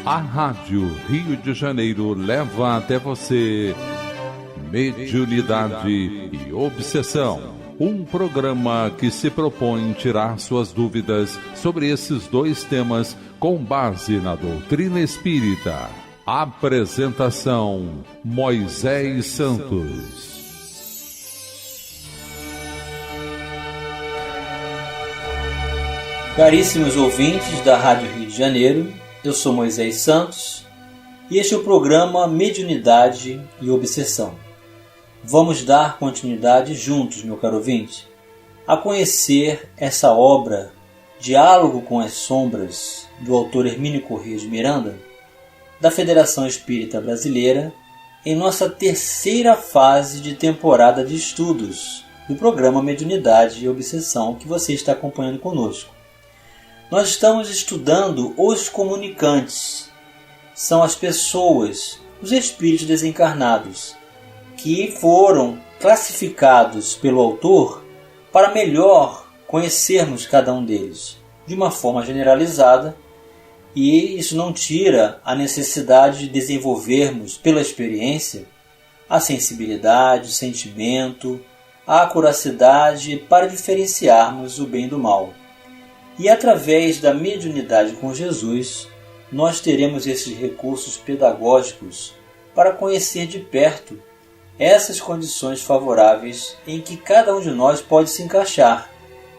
A Rádio Rio de Janeiro leva até você Mediunidade e Obsessão. Um programa que se propõe tirar suas dúvidas sobre esses dois temas com base na doutrina espírita. Apresentação: Moisés Santos. Caríssimos ouvintes da Rádio Rio de Janeiro, eu sou Moisés Santos e este é o programa Mediunidade e Obsessão. Vamos dar continuidade juntos, meu caro ouvinte, a conhecer essa obra Diálogo com as Sombras, do autor Hermínio Corrêa de Miranda, da Federação Espírita Brasileira, em nossa terceira fase de temporada de estudos do programa Mediunidade e Obsessão que você está acompanhando conosco. Nós estamos estudando os comunicantes. São as pessoas, os espíritos desencarnados, que foram classificados pelo autor para melhor conhecermos cada um deles, de uma forma generalizada, e isso não tira a necessidade de desenvolvermos, pela experiência, a sensibilidade, o sentimento, a acuracidade para diferenciarmos o bem do mal. E através da mediunidade com Jesus, nós teremos esses recursos pedagógicos para conhecer de perto essas condições favoráveis em que cada um de nós pode se encaixar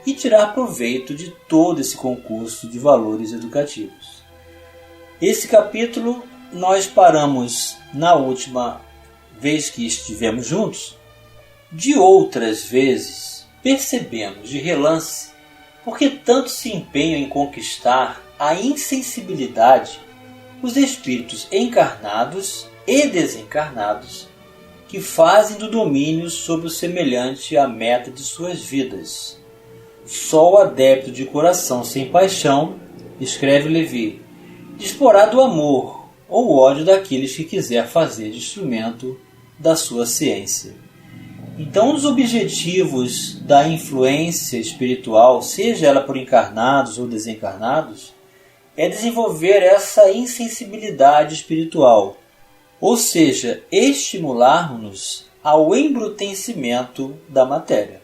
e tirar proveito de todo esse concurso de valores educativos. Esse capítulo nós paramos na última vez que estivemos juntos. De outras vezes, percebemos de relance por que tanto se empenham em conquistar a insensibilidade os espíritos encarnados e desencarnados que fazem do domínio sobre o semelhante a meta de suas vidas. Só o adepto de coração sem paixão, escreve Levi, disporá do amor ou ódio daqueles que quiser fazer de instrumento da sua ciência. Então, um dos objetivos da influência espiritual, seja ela por encarnados ou desencarnados, é desenvolver essa insensibilidade espiritual, ou seja, estimular-nos ao embrutecimento da matéria.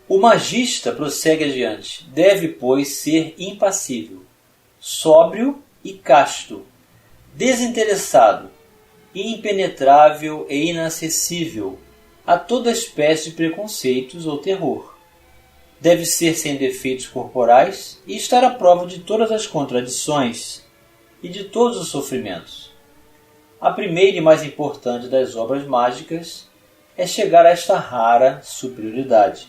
O magista prossegue adiante, deve, pois, ser impassível, sóbrio e casto, desinteressado, impenetrável e inacessível a toda espécie de preconceitos ou terror. Deve ser sem defeitos corporais e estar à prova de todas as contradições e de todos os sofrimentos. A primeira e mais importante das obras mágicas é chegar a esta rara superioridade.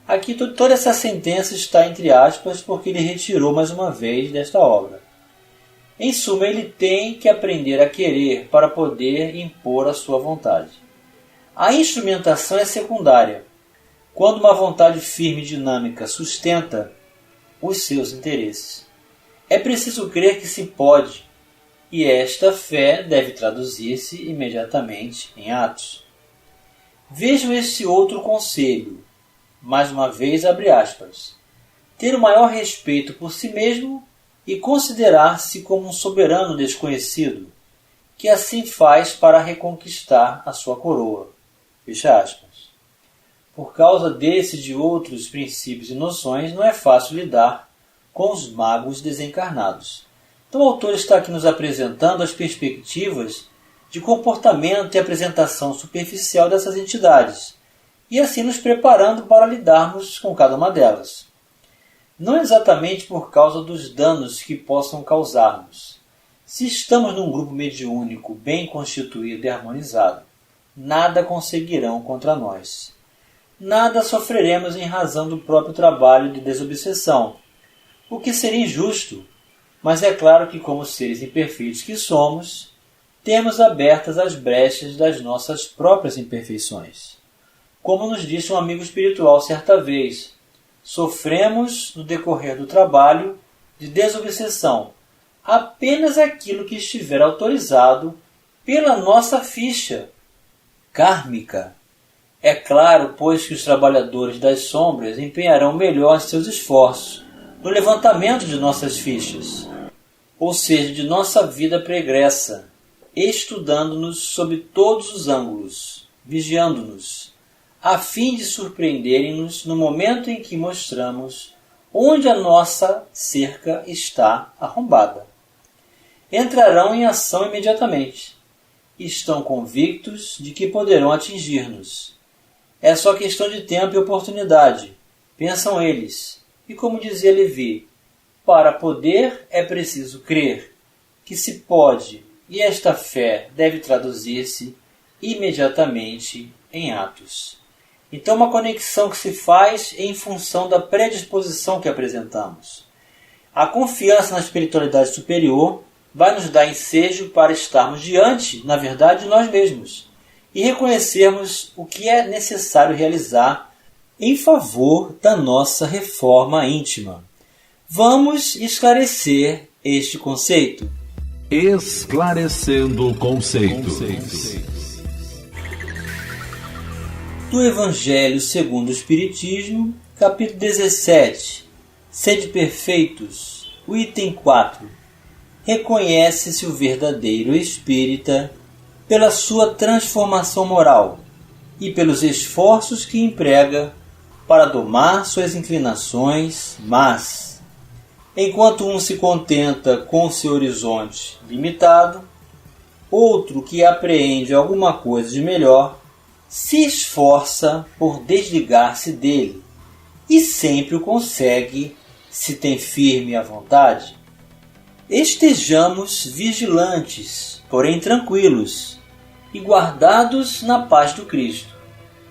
Aqui toda essa sentença está entre aspas porque ele retirou mais uma vez desta obra. Em suma, ele tem que aprender a querer para poder impor a sua vontade. A instrumentação é secundária, quando uma vontade firme e dinâmica sustenta os seus interesses. É preciso crer que se pode, e esta fé deve traduzir-se imediatamente em atos. Vejam este outro conselho, mais uma vez abre aspas, ter o maior respeito por si mesmo e considerar-se como um soberano desconhecido, que assim faz para reconquistar a sua coroa. Fecha aspas. Por causa desse e de outros princípios e noções, não é fácil lidar com os magos desencarnados. Então o autor está aqui nos apresentando as perspectivas de comportamento e apresentação superficial dessas entidades, e assim nos preparando para lidarmos com cada uma delas. Não exatamente por causa dos danos que possam causar-nos. Se estamos num grupo mediúnico bem constituído e harmonizado, nada conseguirão contra nós. Nada sofreremos em razão do próprio trabalho de desobsessão, o que seria injusto, mas é claro que, como seres imperfeitos que somos, temos abertas as brechas das nossas próprias imperfeições. Como nos disse um amigo espiritual certa vez, sofremos no decorrer do trabalho de desobsessão apenas aquilo que estiver autorizado pela nossa ficha kármica. É claro, pois, que os trabalhadores das sombras empenharão melhor seus esforços no levantamento de nossas fichas. ou seja, de nossa vida pregressa, estudando-nos sob todos os ângulos, vigiando-nos, a fim de surpreenderem-nos no momento em que mostramos onde a nossa cerca está arrombada. Entrarão em ação imediatamente. Estão convictos de que poderão atingir-nos. É só questão de tempo e oportunidade, pensam eles. E como dizia Levi, para poder é preciso crer que se pode, e esta fé deve traduzir-se imediatamente em atos. Então, uma conexão que se faz em função da predisposição que apresentamos. A confiança na espiritualidade superior vai nos dar ensejo para estarmos diante, na verdade, de nós mesmos e reconhecermos o que é necessário realizar em favor da nossa reforma íntima. Vamos esclarecer este conceito. Esclarecendo conceitos. Do Evangelho segundo o Espiritismo, capítulo 17, Sede perfeitos, o item 4. Reconhece-se o verdadeiro espírita pela sua transformação moral e pelos esforços que emprega para domar suas inclinações, mas, enquanto um se contenta com seu horizonte limitado, outro que apreende alguma coisa de melhor, se esforça por desligar-se dele e sempre o consegue se tem firme a vontade. Estejamos vigilantes, porém tranquilos, e guardados na paz do Cristo.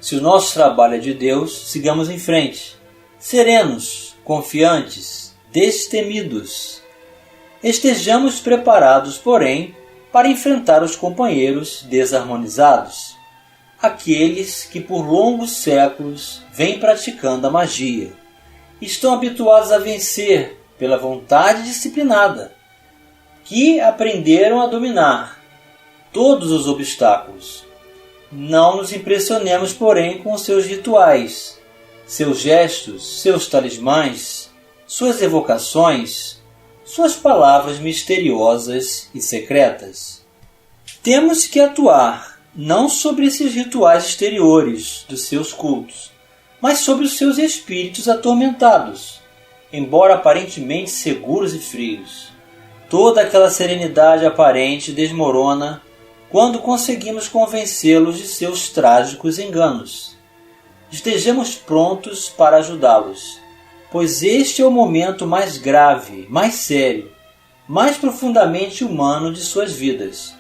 Se o nosso trabalho é de Deus, sigamos em frente, serenos, confiantes, destemidos. Estejamos preparados, porém, para enfrentar os companheiros desarmonizados, aqueles que por longos séculos vêm praticando a magia. Estão habituados a vencer pela vontade disciplinada, que aprenderam a dominar todos os obstáculos. Não nos impressionemos, porém, com seus rituais, seus gestos, seus talismãs, suas evocações, suas palavras misteriosas e secretas. Temos que atuar não sobre esses rituais exteriores dos seus cultos, mas sobre os seus espíritos atormentados, embora aparentemente seguros e frios. Toda aquela serenidade aparente desmorona quando conseguimos convencê-los de seus trágicos enganos. Estejamos prontos para ajudá-los, pois este é o momento mais grave, mais sério, mais profundamente humano de suas vidas,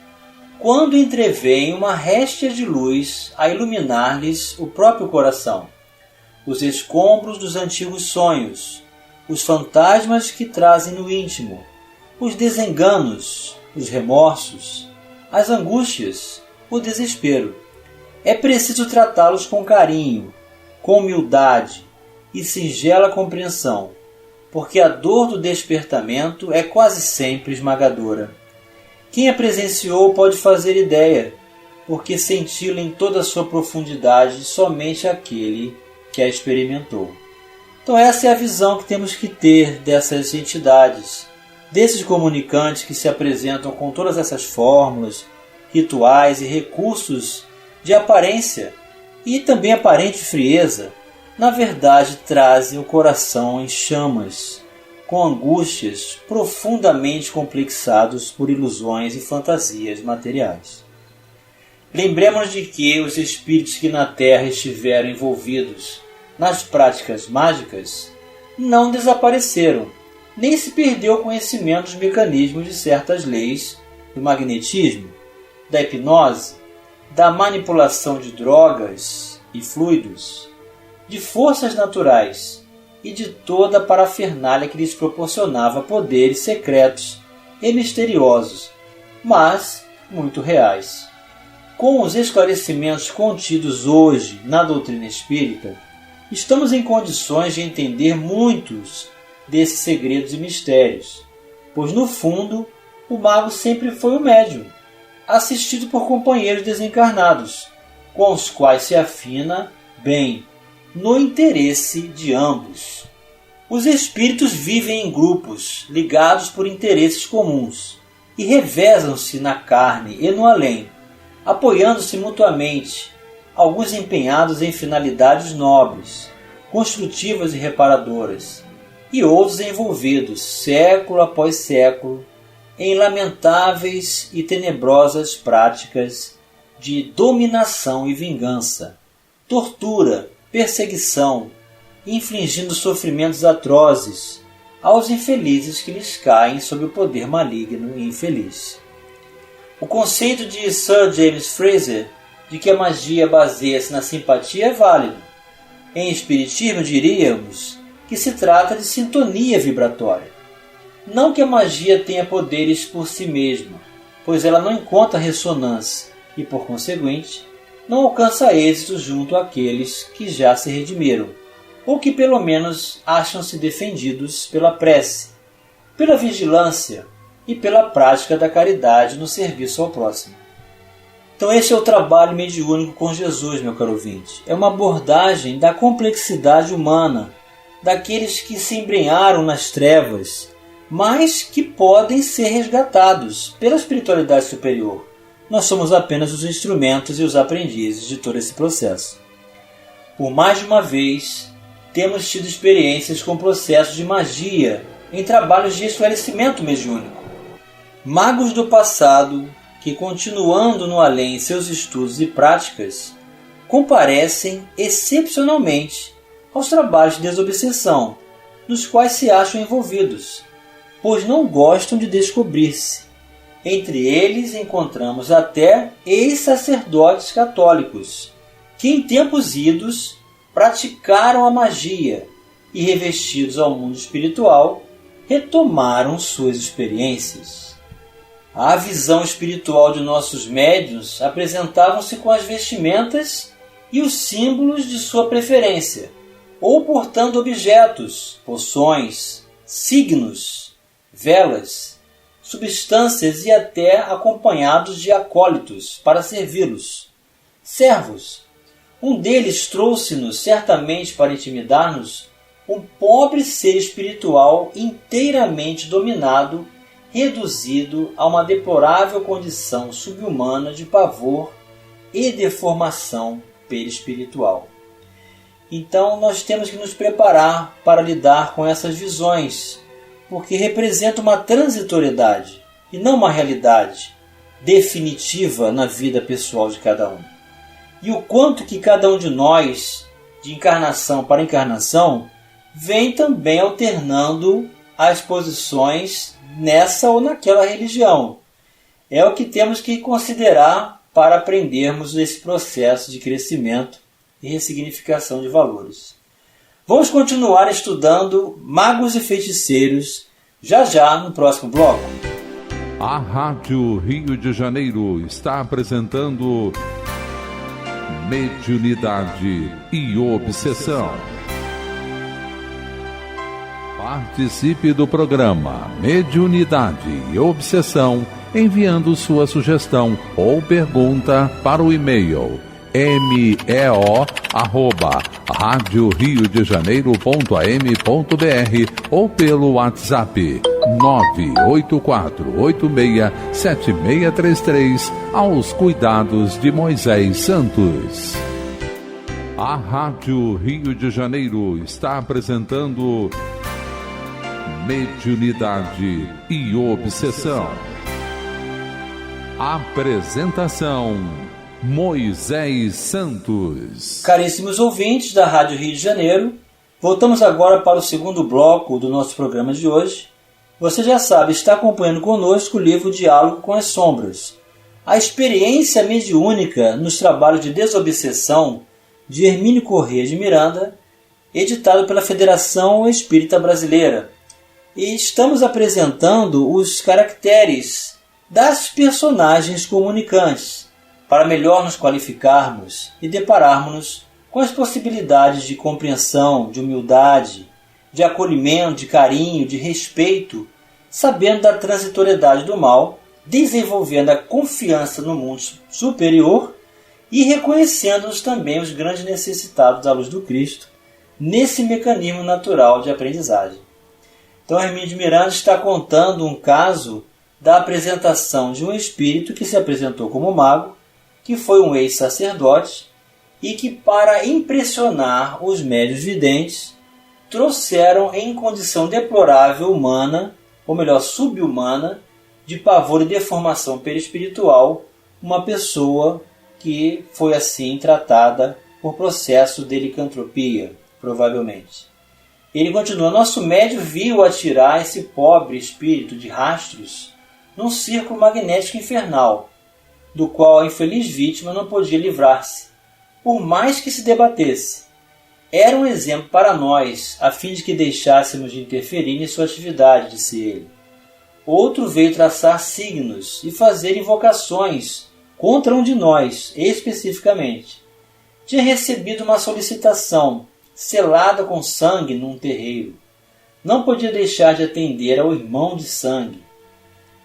quando entrevêem uma réstia de luz a iluminar-lhes o próprio coração, os escombros dos antigos sonhos, os fantasmas que trazem no íntimo, os desenganos, os remorsos, as angústias, o desespero. É preciso tratá-los com carinho, com humildade e singela compreensão, porque a dor do despertamento é quase sempre esmagadora. Quem a presenciou pode fazer ideia, porque senti-la em toda a sua profundidade somente aquele que a experimentou. Então essa é a visão que temos que ter dessas entidades, desses comunicantes que se apresentam com todas essas fórmulas, rituais e recursos de aparência e também aparente frieza. Na verdade, trazem o coração em chamas, com angústias profundamente complexados por ilusões e fantasias materiais. Lembremos de que os espíritos que na Terra estiveram envolvidos nas práticas mágicas não desapareceram, nem se perdeu o conhecimento dos mecanismos de certas leis do magnetismo, da hipnose, da manipulação de drogas e fluidos, de forças naturais e de toda a parafernália que lhes proporcionava poderes secretos e misteriosos, mas muito reais. Com os esclarecimentos contidos hoje na doutrina espírita, estamos em condições de entender muitos desses segredos e mistérios, pois no fundo o mago sempre foi o médium, assistido por companheiros desencarnados, com os quais se afina bem no interesse de ambos. Os espíritos vivem em grupos, ligados por interesses comuns, e revezam-se na carne e no além, apoiando-se mutuamente, alguns empenhados em finalidades nobres, construtivas e reparadoras, e outros envolvidos, século após século, em lamentáveis e tenebrosas práticas de dominação e vingança, tortura, perseguição, infligindo sofrimentos atrozes aos infelizes que lhes caem sob o poder maligno e infeliz. O conceito de Sir James Frazer de que a magia baseia-se na simpatia é válido. Em espiritismo diríamos que se trata de sintonia vibratória. Não que a magia tenha poderes por si mesma, pois ela não encontra ressonância e, por conseguinte, não alcança êxito junto àqueles que já se redimiram, ou que pelo menos acham-se defendidos pela prece, pela vigilância e pela prática da caridade no serviço ao próximo. Então este é o trabalho mediúnico com Jesus, meu caro ouvinte. É uma abordagem da complexidade humana, daqueles que se embrenharam nas trevas, mas que podem ser resgatados pela espiritualidade superior. Nós somos apenas os instrumentos e os aprendizes de todo esse processo. Por mais de uma vez, temos tido experiências com processos de magia em trabalhos de esclarecimento mediúnico. Magos do passado, que continuando no além em seus estudos e práticas, comparecem excepcionalmente aos trabalhos de desobsessão, nos quais se acham envolvidos, pois não gostam de descobrir-se. Entre eles encontramos até ex-sacerdotes católicos, que em tempos idos praticaram a magia e, revestidos ao mundo espiritual, retomaram suas experiências. A visão espiritual de nossos médiuns apresentavam-se com as vestimentas e os símbolos de sua preferência, ou portando objetos, poções, signos, velas, substâncias e até acompanhados de acólitos para servi-los. Servos. Um deles trouxe-nos certamente para intimidar-nos um pobre ser espiritual inteiramente dominado, reduzido a uma deplorável condição subhumana de pavor e deformação perispiritual. Então nós temos que nos preparar para lidar com essas visões, porque representam uma transitoriedade e não uma realidade definitiva na vida pessoal de cada um. E o quanto que cada um de nós, de encarnação para encarnação, vem também alternando as posições nessa ou naquela religião. É o que temos que considerar para aprendermos esse processo de crescimento e ressignificação de valores. Vamos continuar estudando magos e feiticeiros já no próximo bloco. A Rádio Rio de Janeiro está apresentando Mediunidade e Obsessão. Participe do programa Mediunidade e Obsessão enviando sua sugestão ou pergunta para o e-mail meo@radioriodejaneiro.am.br ou pelo WhatsApp 984867633 aos cuidados de Moisés Santos. A Rádio Rio de Janeiro está apresentando Mediunidade e Obsessão. Apresentação: Moisés Santos. Caríssimos ouvintes da Rádio Rio de Janeiro, voltamos agora para o segundo bloco do nosso programa de hoje. Você já sabe, está acompanhando conosco o livro Diálogo com as Sombras, a experiência mediúnica nos trabalhos de desobsessão de Hermínio Corrêa de Miranda, editado pela Federação Espírita Brasileira. E estamos apresentando os caracteres das personagens comunicantes, para melhor nos qualificarmos e depararmos com as possibilidades de compreensão, de humildade, de acolhimento, de carinho, de respeito, sabendo da transitoriedade do mal, desenvolvendo a confiança no mundo superior e reconhecendo-nos também os grandes necessitados da luz do Cristo, nesse mecanismo natural de aprendizagem. Então, Hermínio de Miranda está contando um caso da apresentação de um espírito que se apresentou como mago, que foi um ex-sacerdote e que, para impressionar os médiuns videntes, trouxeram em condição deplorável humana, ou melhor, subhumana, de pavor e deformação perispiritual, uma pessoa que foi assim tratada por processo de licantropia, provavelmente. Ele continua: nosso médium viu atirar esse pobre espírito de rastros num círculo magnético infernal, do qual a infeliz vítima não podia livrar-se, por mais que se debatesse. Era um exemplo para nós, a fim de que deixássemos de interferir em sua atividade, disse ele. Outro veio traçar signos e fazer invocações contra um de nós, especificamente. Tinha recebido uma solicitação, selada com sangue num terreiro. Não podia deixar de atender ao irmão de sangue.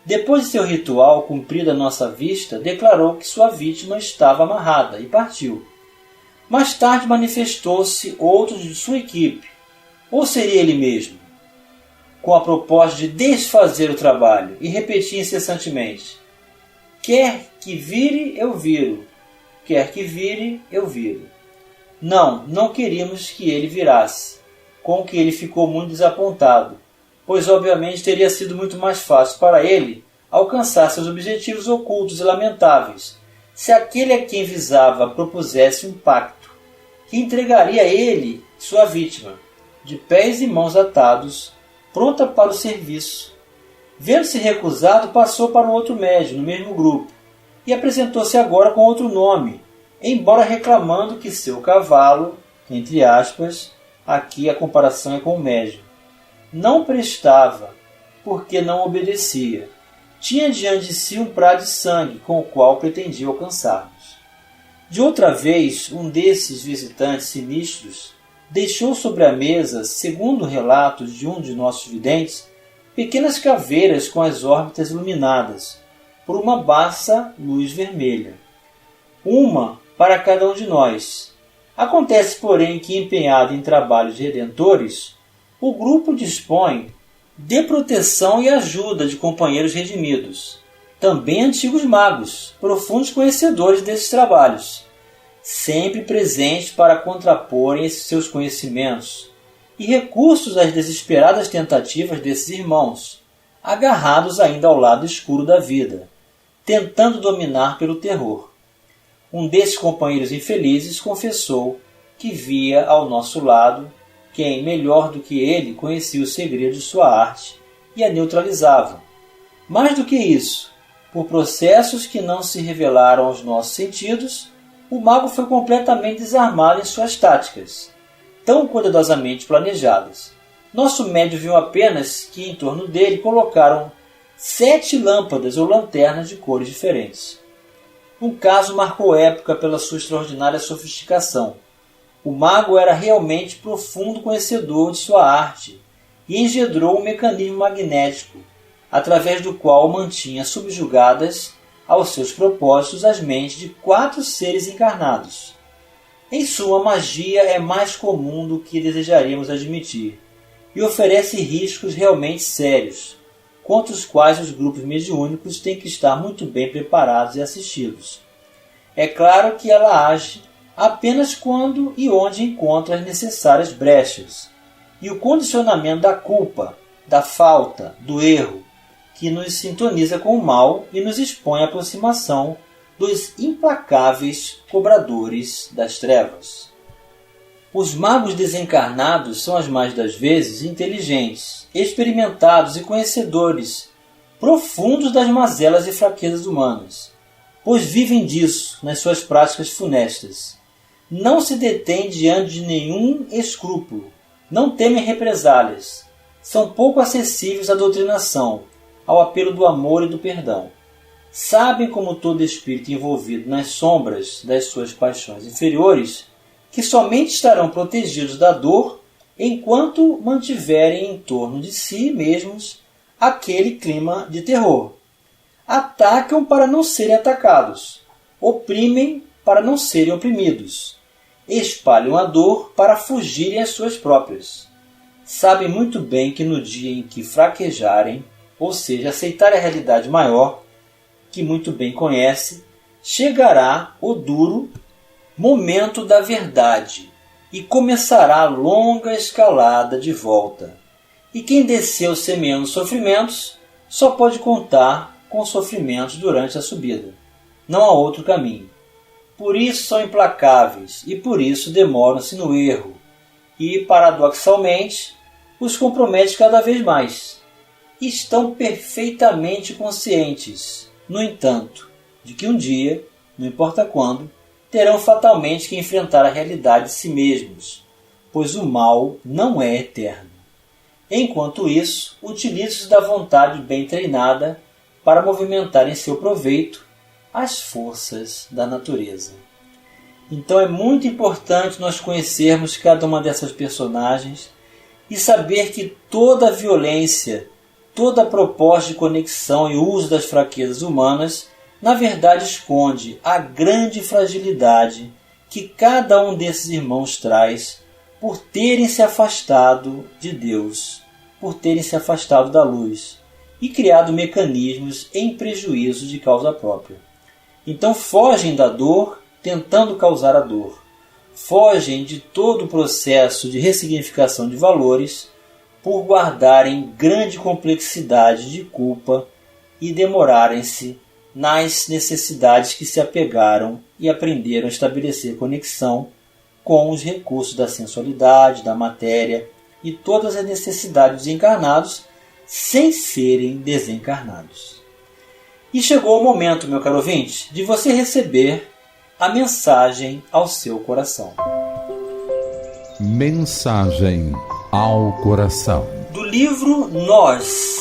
Depois de seu ritual cumprido à nossa vista, declarou que sua vítima estava amarrada e partiu. Mais tarde manifestou-se outro de sua equipe, ou seria ele mesmo, com a proposta de desfazer o trabalho, e repetia incessantemente: quer que vire, eu viro. Quer que vire, eu viro. Não queríamos que ele virasse, com o que ele ficou muito desapontado, pois obviamente teria sido muito mais fácil para ele alcançar seus objetivos ocultos e lamentáveis, se aquele a quem visava propusesse um pacto, que entregaria a ele sua vítima, de pés e mãos atados, pronta para o serviço. Vendo-se recusado, passou para um outro médium no mesmo grupo, e apresentou-se agora com outro nome, embora reclamando que seu cavalo, entre aspas, aqui a comparação é com o médium, não prestava, porque não obedecia. Tinha diante de si um prato de sangue, com o qual pretendia alcançar-nos. De outra vez, um desses visitantes sinistros deixou sobre a mesa, segundo relatos de um de nossos videntes, pequenas caveiras com as órbitas iluminadas por uma baça luz vermelha. Uma para cada um de nós. Acontece, porém, que, empenhado em trabalhos redentores, o grupo dispõe de proteção e ajuda de companheiros redimidos, também antigos magos, profundos conhecedores desses trabalhos, sempre presentes para contraporem esses seus conhecimentos e recursos às desesperadas tentativas desses irmãos, agarrados ainda ao lado escuro da vida, tentando dominar pelo terror. Um desses companheiros infelizes confessou que via ao nosso lado quem, melhor do que ele, conhecia o segredo de sua arte e a neutralizava. Mais do que isso, por processos que não se revelaram aos nossos sentidos, o mago foi completamente desarmado em suas táticas, tão cuidadosamente planejadas. Nosso médium viu apenas que em torno dele colocaram 7 lâmpadas ou lanternas de cores diferentes. Um caso marcou época pela sua extraordinária sofisticação. O mago era realmente profundo conhecedor de sua arte e engendrou um mecanismo magnético, através do qual mantinha subjugadas aos seus propósitos as mentes de 4 seres encarnados. Em suma, a magia é mais comum do que desejaríamos admitir e oferece riscos realmente sérios, contra os quais os grupos mediúnicos têm que estar muito bem preparados e assistidos. É claro que ela age apenas quando e onde encontra as necessárias brechas, e o condicionamento da culpa, da falta, do erro, que nos sintoniza com o mal e nos expõe à aproximação dos implacáveis cobradores das trevas. Os magos desencarnados são as mais das vezes inteligentes, experimentados e conhecedores profundos das mazelas e fraquezas humanas, pois vivem disso nas suas práticas funestas. Não se detêm diante de nenhum escrúpulo, não temem represálias, são pouco acessíveis à doutrinação, ao apelo do amor e do perdão. Sabem, como todo espírito envolvido nas sombras das suas paixões inferiores, que somente estarão protegidos da dor enquanto mantiverem em torno de si mesmos aquele clima de terror. Atacam para não serem atacados, oprimem para não serem oprimidos, espalham a dor para fugirem às suas próprias. Sabem muito bem que no dia em que fraquejarem, ou seja, aceitarem a realidade maior, que muito bem conhece, chegará o duro momento da verdade e começará a longa escalada de volta. E quem desceu semeando sofrimentos só pode contar com sofrimentos durante a subida. Não há outro caminho. Por isso são implacáveis e por isso demoram-se no erro e, paradoxalmente, os compromete cada vez mais. Estão perfeitamente conscientes, no entanto, de que um dia, não importa quando, terão fatalmente que enfrentar a realidade de si mesmos, pois o mal não é eterno. Enquanto isso, utilizam-se da vontade bem treinada para movimentar em seu proveito as forças da natureza. Então é muito importante nós conhecermos cada uma dessas personagens e saber que toda a violência, toda a proposta de conexão e uso das fraquezas humanas, na verdade esconde a grande fragilidade que cada um desses irmãos traz por terem se afastado de Deus, por terem se afastado da luz e criado mecanismos em prejuízo de causa própria. Então fogem da dor, tentando causar a dor. Fogem de todo o processo de ressignificação de valores por guardarem grande complexidade de culpa e demorarem-se nas necessidades que se apegaram e aprenderam a estabelecer conexão com os recursos da sensualidade, da matéria e todas as necessidades dos encarnados sem serem desencarnados. E chegou o momento, meu caro ouvinte, de você receber a mensagem ao seu coração. Mensagem ao coração. Do livro Nós,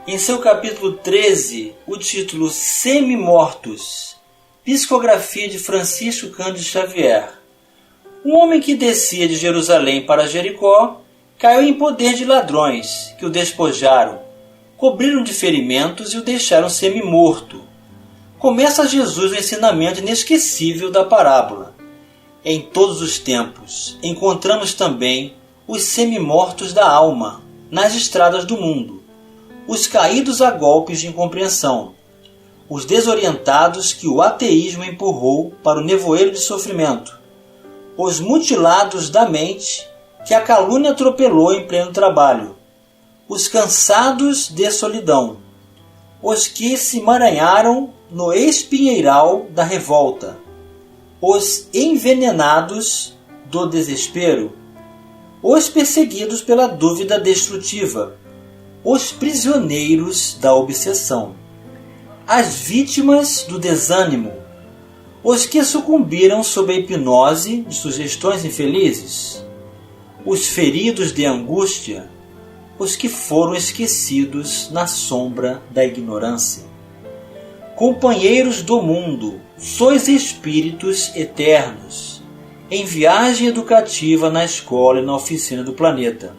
em seu capítulo 13, o título Semi-Mortos, psicografia de Francisco Cândido Xavier. Um homem que descia de Jerusalém para Jericó caiu em poder de ladrões, que o despojaram, cobriram de ferimentos e o deixaram semi-morto. Começa Jesus o ensinamento inesquecível da parábola. Em todos os tempos, encontramos também os semi-mortos da alma, nas estradas do mundo, os caídos a golpes de incompreensão, os desorientados que o ateísmo empurrou para o nevoeiro de sofrimento, os mutilados da mente que a calúnia atropelou em pleno trabalho, os cansados de solidão, os que se emaranharam no espinheiral da revolta, os envenenados do desespero, os perseguidos pela dúvida destrutiva, os prisioneiros da obsessão, as vítimas do desânimo, os que sucumbiram sob a hipnose de sugestões infelizes, os feridos de angústia, os que foram esquecidos na sombra da ignorância. Companheiros do mundo, sois espíritos eternos, em viagem educativa na escola e na oficina do planeta.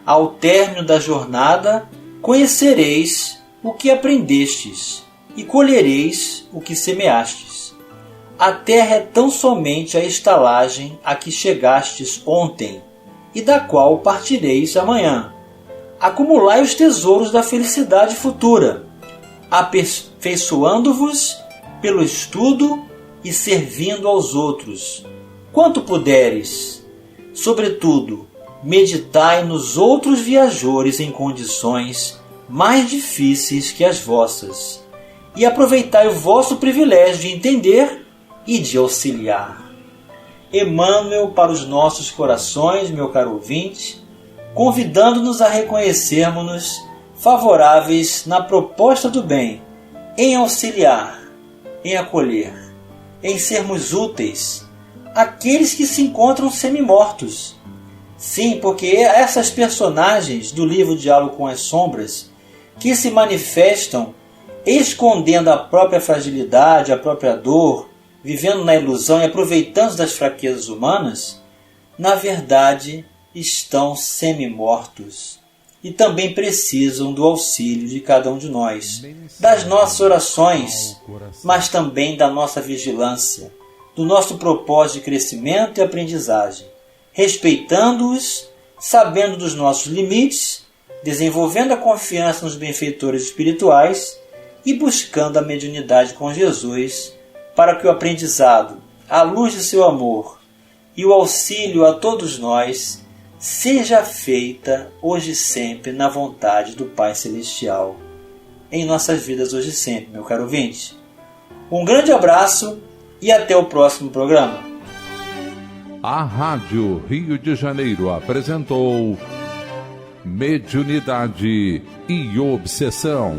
Ao término da jornada, conhecereis o que aprendestes e colhereis o que semeastes. A terra é tão somente a estalagem a que chegastes ontem e da qual partireis amanhã. Acumulai os tesouros da felicidade futura, aperfeiçoando-vos pelo estudo e servindo aos outros, quanto puderes. Sobretudo, meditai nos outros viajores em condições mais difíceis que as vossas, e aproveitai o vosso privilégio de entender e de auxiliar. Emmanuel para os nossos corações, meu caro ouvinte, convidando-nos a reconhecermos-nos favoráveis na proposta do bem, em auxiliar, em acolher, em sermos úteis àqueles que se encontram semi-mortos. Sim, porque essas personagens do livro Diálogo com as Sombras, que se manifestam escondendo a própria fragilidade, a própria dor, vivendo na ilusão e aproveitando das fraquezas humanas, na verdade estão semi-mortos e também precisam do auxílio de cada um de nós, das nossas orações, mas também da nossa vigilância, do nosso propósito de crescimento e aprendizagem, respeitando-os, sabendo dos nossos limites, desenvolvendo a confiança nos benfeitores espirituais e buscando a mediunidade com Jesus, para que o aprendizado, à luz de seu amor e o auxílio a todos nós, seja feita hoje e sempre na vontade do Pai Celestial, em nossas vidas hoje e sempre, meu caro ouvinte. Um grande abraço e até o próximo programa. A Rádio Rio de Janeiro apresentou Mediunidade e Obsessão.